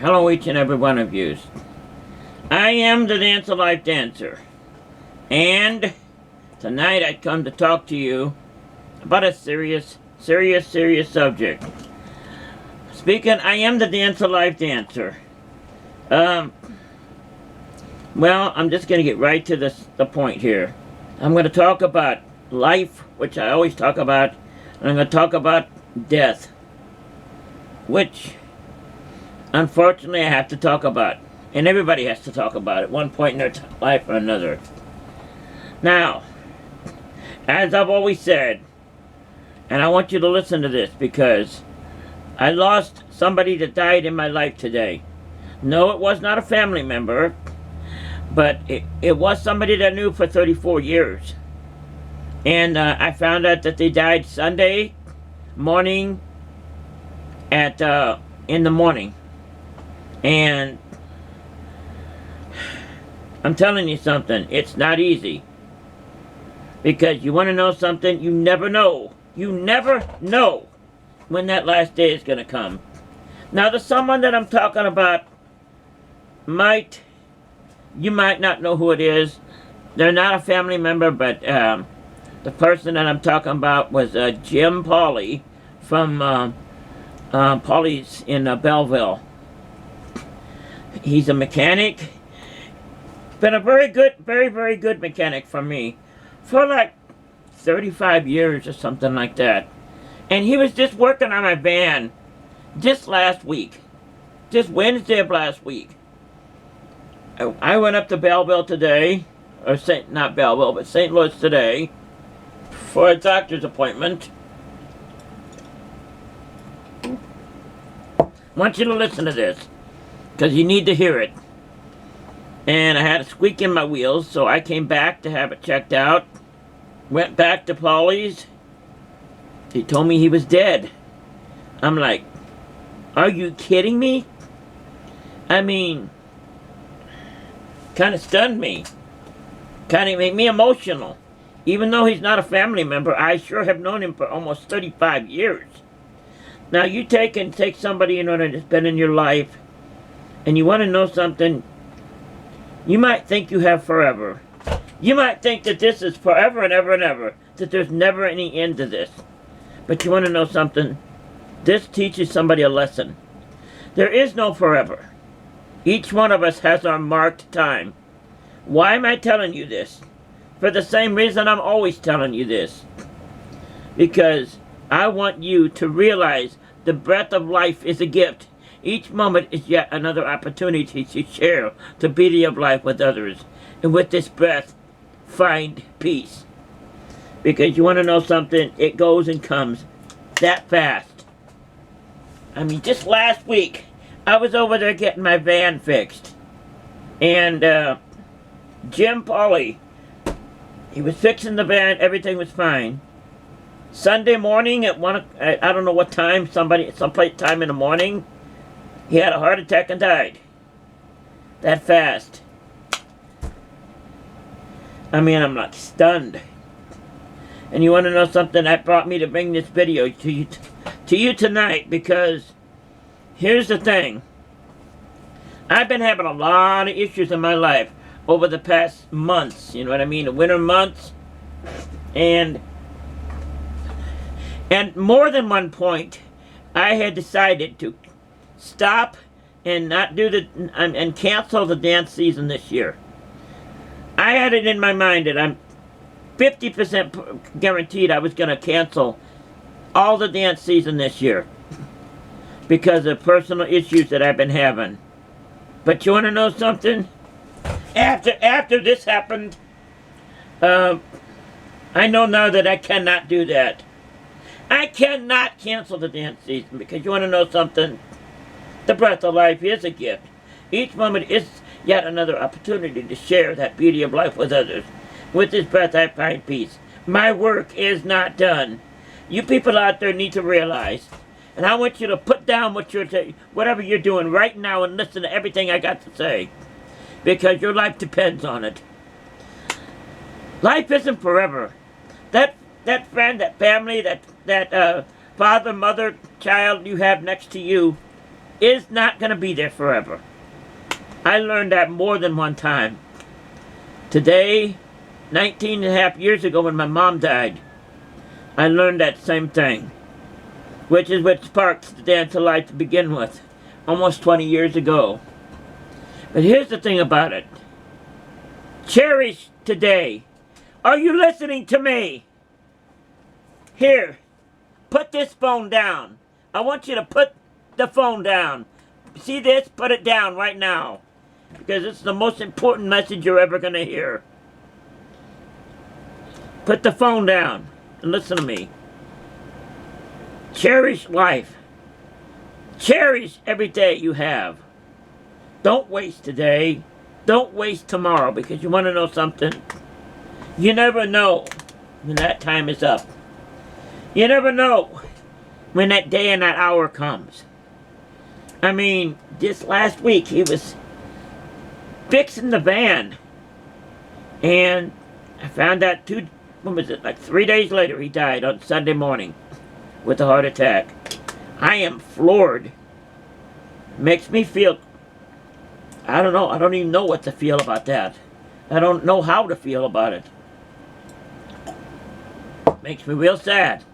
Hello, each and every one of you. I am the Dance of Life Dancer, and tonight I come to talk to you about a serious subject. Speaking, I am the Dance of Life Dancer. Well, I'm just going to get right to the point here. I'm going to talk about life, which I always talk about, and I'm going to talk about death, which unfortunately I have to talk about. And everybody has to talk about it at one point in their life or another. Now, as I've always said, and I want you to listen to this because I lost somebody that died in my life today. No, it was not a family member, but it was somebody that I knew for 34 years. And I found out that they died Sunday morning in the morning. And I'm telling you something, it's not easy. Because you want to know something, you never know. You never know when that last day is going to come. Now, the someone that I'm talking about you might not know who it is. They're not a family member, but the person that I'm talking about was Jim Paule from Paule's in Belleville. He's a mechanic. Been a very good mechanic for me for like 35 years or something like that. And he was just working on my van just last week. Just Wednesday of last week. I went up to Belleville today, or not Belleville, but St. Louis today for a doctor's appointment. I want you to listen to this because you need to hear it. And I had a squeak in my wheels, so I came back to have it checked out. Went back to Paule's. He told me he was dead. I'm like, are you kidding me? I mean, kind of stunned me. Kind of made me emotional. Even though he's not a family member, I sure have known him for almost 35 years. Now, you take somebody that's been in your life, and you want to know something. You might think you have forever. You might think that this is forever and ever and ever, that there's never any end to this. But you want to know something? This teaches somebody a lesson. There is no forever. Each one of us has our marked time. Why am I telling you this? For the same reason I'm always telling you this. Because I want you to realize the breath of life is a gift. Each moment is yet another opportunity to share the beauty of life with others. And with this breath, find peace. Because you want to know something? It goes and comes that fast. I mean, just last week, I was over there getting my van fixed. And Jim Paule, he was fixing the van, everything was fine. Sunday morning at I don't know what time, someplace time in the morning, he had a heart attack and died. That fast. I mean, I'm like stunned. And you want to know something? That brought me to bring this video to you tonight because here's the thing. I've been having a lot of issues in my life over the past months. You know what I mean? The winter months. And more than one point, I had decided to stop and not do and cancel the dance season this year. I had it in my mind that I'm 50% guaranteed I was going to cancel all the dance season this year because of personal issues that I've been having. But you want to know something? After this happened, I know now that I cannot do that. I cannot cancel the dance season because you want to know something? The breath of life is a gift. Each moment is yet another opportunity to share that beauty of life with others. With this breath I find peace. My work is not done. You people out there need to realize. And I want you to put down whatever you're doing right now and listen to everything I got to say. Because your life depends on it. Life isn't forever. That friend, that family, that father, mother, child you have next to you, is not going to be there forever. I learned that more than one time. Today, 19 and a half years ago when my mom died, I learned that same thing, which is what sparked the Dance of Life to begin with, almost 20 years ago. But here's the thing about it. Cherish today. Are you listening to me? Here, put this phone down. I want you to put the phone down. See this? Put it down right now. Because it's the most important message you're ever going to hear. Put the phone down and listen to me. Cherish life. Cherish every day you have. Don't waste today. Don't waste tomorrow, because you want to know something? You never know when that time is up. You never know when that day and that hour comes. I mean, just last week he was fixing the van, and I found out 3 days later he died on Sunday morning with a heart attack. I am floored. Makes me feel, I don't know, I don't even know what to feel about that. I don't know how to feel about it. Makes me real sad.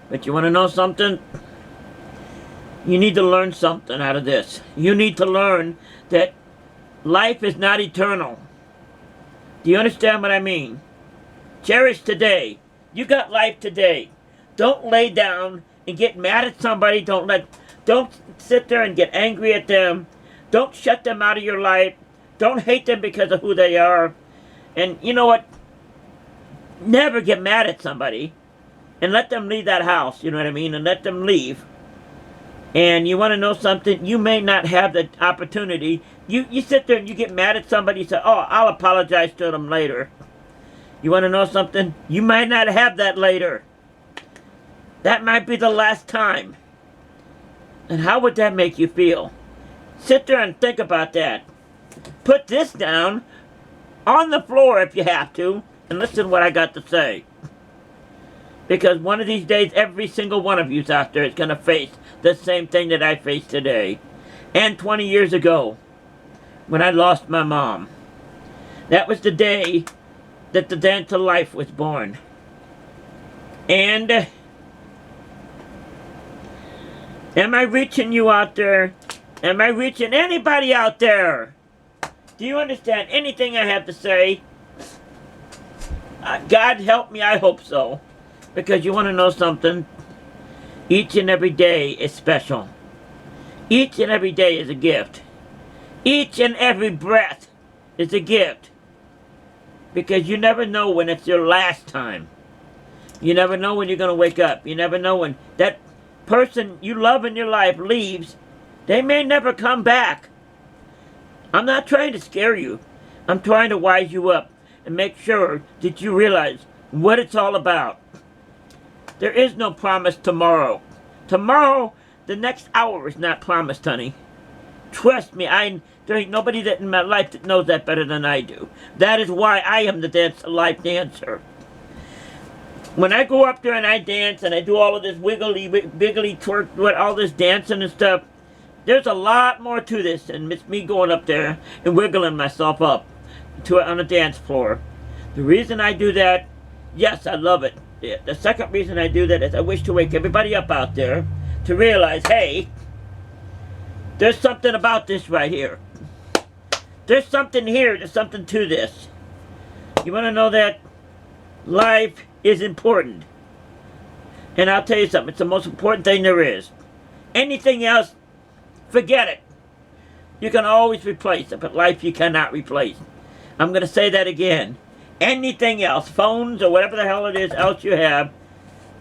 But you want to know something? You need to learn something out of this. You need to learn that life is not eternal. Do you understand what I mean? Cherish today. You got life today. Don't lay down and get mad at somebody. Don't sit there and get angry at them. Don't shut them out of your life. Don't hate them because of who they are. And you know what? Never get mad at somebody and let them leave that house, you know what I mean? And let them leave. And you want to know something? You may not have the opportunity. You sit there and you get mad at somebody and say, oh, I'll apologize to them later. You want to know something? You might not have that later. That might be the last time. And how would that make you feel? Sit there and think about that. Put this down on the floor if you have to, and listen to what I got to say. Because one of these days, every single one of you out there is going to face the same thing that I faced today. And 20 years ago, when I lost my mom. That was the day that the Dance of Life was born. And am I reaching you out there? Am I reaching anybody out there? Do you understand anything I have to say? God help me, I hope so. Because you want to know something? Each and every day is special. Each and every day is a gift. Each and every breath is a gift. Because you never know when it's your last time. You never know when you're going to wake up. You never know when that person you love in your life leaves. They may never come back. I'm not trying to scare you. I'm trying to wise you up and make sure that you realize what it's all about. There is no promise tomorrow. Tomorrow, the next hour is not promised, honey. Trust me, there ain't nobody that in my life that knows that better than I do. That is why I am the Dance of Life dancer. When I go up there and I dance and I do all of this wiggly twerk, all this dancing and stuff, there's a lot more to this than it's me going up there and wiggling myself up on a dance floor. The reason I do that, yes, I love it. The second reason I do that is I wish to wake everybody up out there to realize, hey, there's something about this right here. There's something here. There's something to this. You want to know that life is important. And I'll tell you something. It's the most important thing there is. Anything else, forget it. You can always replace it, but life you cannot replace. I'm going to say that again. Anything else, phones or whatever the hell it is else you have,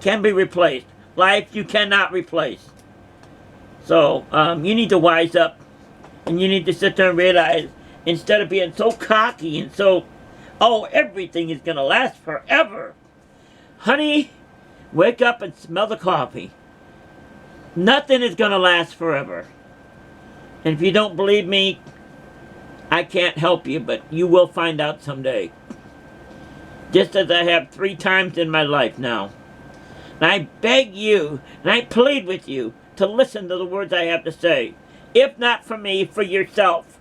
can be replaced. Life you cannot replace. So, you need to wise up. And you need to sit there and realize, instead of being so cocky and so, oh, everything is going to last forever. Honey, wake up and smell the coffee. Nothing is going to last forever. And if you don't believe me, I can't help you, but you will find out someday. Just as I have 3 times in my life now. And I beg you, and I plead with you, to listen to the words I have to say. If not for me, for yourself.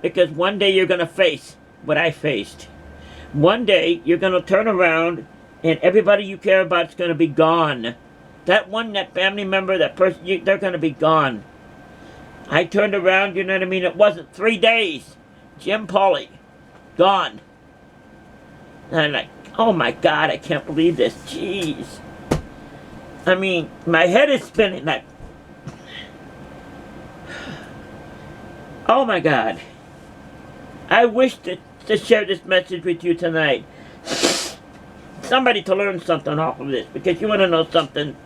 Because one day you're going to face what I faced. One day you're going to turn around and everybody you care about is going to be gone. That family member, that person, they're going to be gone. I turned around, you know what I mean? It wasn't 3 days. Jim Paule, gone. And I'm like, oh my God, I can't believe this. Jeez. I mean, my head is spinning. Like, oh my God. I wish to share this message with you tonight. Somebody to learn something off of this. Because you want to know something.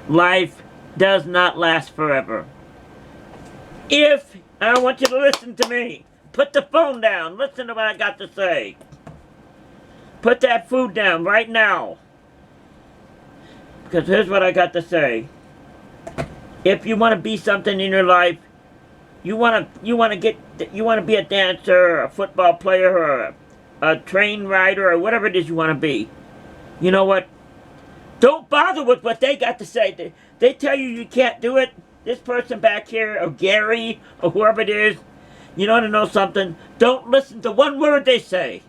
Life does not last forever. I want you to listen to me. Put the phone down. Listen to what I got to say. Put that food down right now. Because here's what I got to say. If you want to be something in your life, you want to be a dancer, or a football player, or a train rider, or whatever it is you want to be. You know what? Don't bother with what they got to say. They tell you you can't do it. This person back here, or Gary, or whoever it is, you want to know something? Don't listen to one word they say.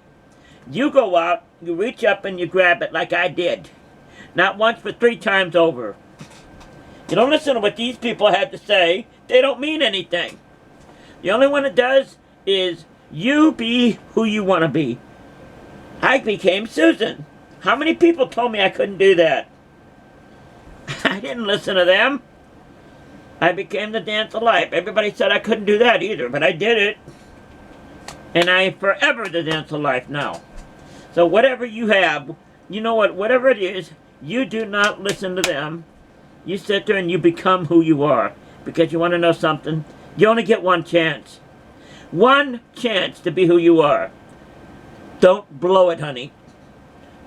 You go out, you reach up and you grab it like I did. Not once, but 3 times over. You don't listen to what these people had to say. They don't mean anything. The only one that does is you be who you want to be. I became Susan. How many people told me I couldn't do that? I didn't listen to them. I became the dance of life. Everybody said I couldn't do that either, but I did it. And I am forever the dance of life now. So whatever you have, you know what, whatever it is, you do not listen to them. You sit there and you become who you are. Because you want to know something? You only get one chance. One chance to be who you are. Don't blow it, honey.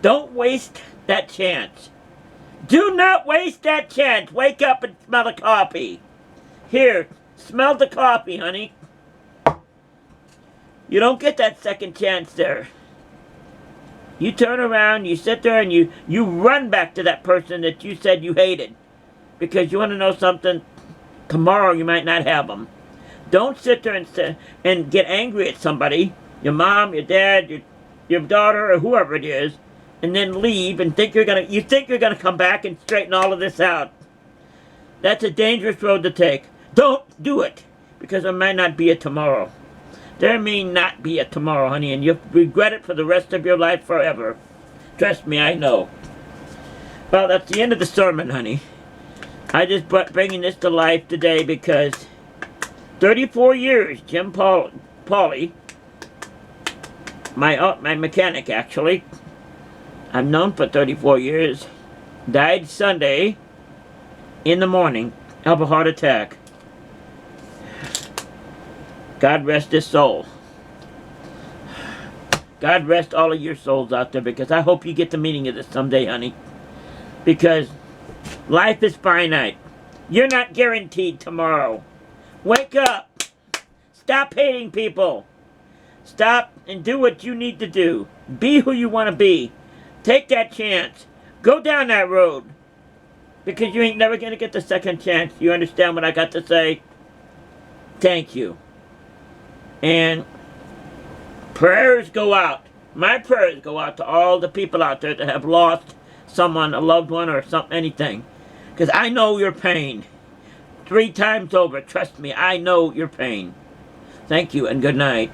Don't waste that chance. Do not waste that chance. Wake up and smell the coffee. Here, smell the coffee, honey. You don't get that second chance there. You turn around, you sit there, and you run back to that person that you said you hated. Because you want to know something? Tomorrow you might not have them. Don't sit there and get angry at somebody, your mom, your dad, your daughter, or whoever it is, and then leave and think you're gonna come back and straighten all of this out. That's a dangerous road to take. Don't do it, because there might not be a tomorrow. There may not be a tomorrow, honey, and you'll regret it for the rest of your life forever. Trust me, I know. Well, that's the end of the sermon, honey. I just bringing this to life today because 34 years, Jim Paule, my mechanic actually, I've known for 34 years, died Sunday in the morning of a heart attack. God rest his soul. God rest all of your souls out there, because I hope you get the meaning of this someday, honey. Because life is finite. You're not guaranteed tomorrow. Wake up. Stop hating people. Stop and do what you need to do. Be who you want to be. Take that chance. Go down that road. Because you ain't never going to get the second chance. You understand what I got to say? Thank you. And prayers go out. My prayers go out to all the people out there that have lost someone, a loved one, or anything. Because I know your pain. 3 times over. Trust me, I know your pain. Thank you and good night.